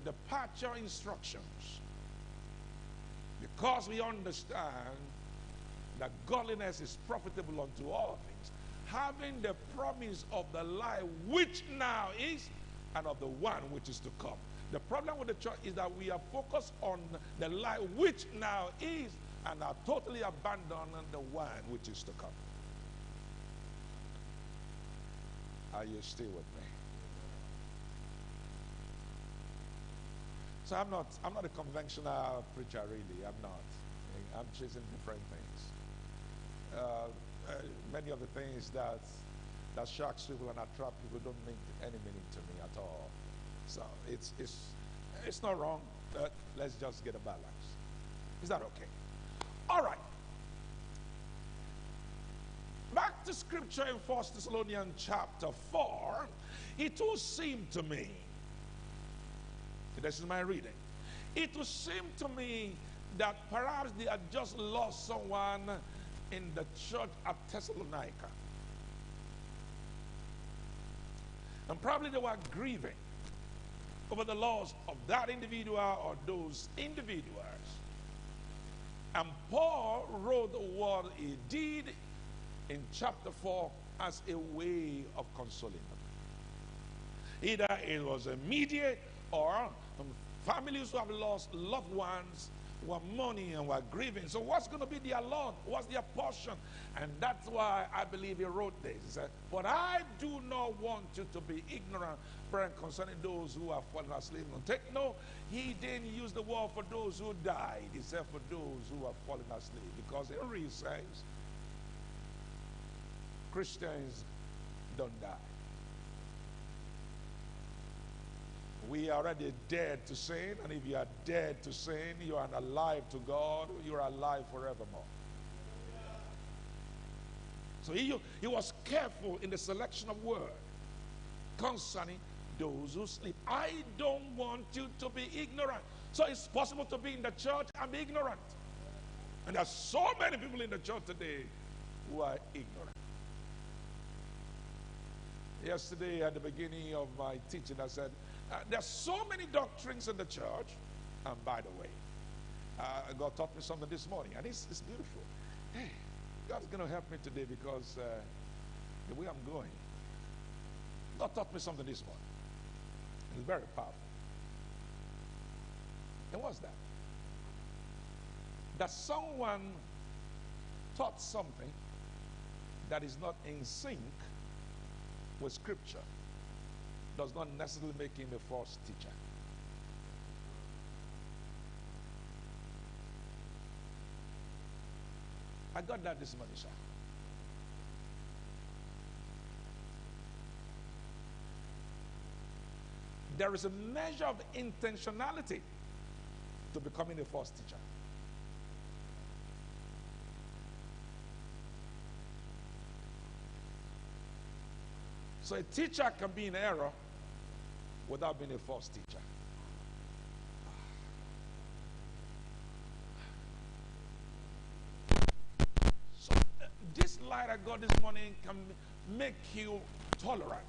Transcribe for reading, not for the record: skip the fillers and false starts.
departure instructions. Because we understand that godliness is profitable unto all things, having the promise of the life which now is and of the one which is to come. The problem with the church is that we are focused on the life which now is and are totally abandoning the one which is to come. Are you still with me? So I'm not a conventional preacher, really. I'm not. I'm chasing different things. Many of the things that shocks people and attract people don't make any meaning to me at all. So it's not wrong, but let's just get a balance. Is that okay? All right. Back to scripture in 1 Thessalonians chapter 4. It will seem to me, this is my reading, it will seem to me that perhaps they had just lost someone in the church at Thessalonica. And probably they were grieving over the loss of that individual or those individuals. And Paul wrote what he did in chapter 4 as a way of consoling them. Either it was immediate or families who have lost loved ones were mourning and were grieving. So what's going to be their lot? What's their portion? And that's why I believe he wrote this. He said, but I do not want you to be ignorant, brethren, concerning those who have fallen asleep. And take note, he didn't use the word for those who died. He said for those who have fallen asleep. Because Henry says, Christians don't die. We are already dead to sin, and if you are dead to sin, you are alive to God, you are alive forevermore. So he was careful in the selection of words concerning those who sleep. I don't want you to be ignorant. So it's possible to be in the church and be ignorant. And there are so many people in the church today who are ignorant. Yesterday at the beginning of my teaching, I said, there are so many doctrines in the church. And by the way, God taught me something this morning, and it's beautiful. Hey, God's going to help me today because the way I'm going, God taught me something this morning. It's very powerful. And what's that? That someone taught something that is not in sync with Scripture does not necessarily make him a false teacher. I got that this morning, sir. There is a measure of intentionality to becoming a false teacher. So a teacher can be in error without being a false teacher. So this light I got this morning can make you tolerant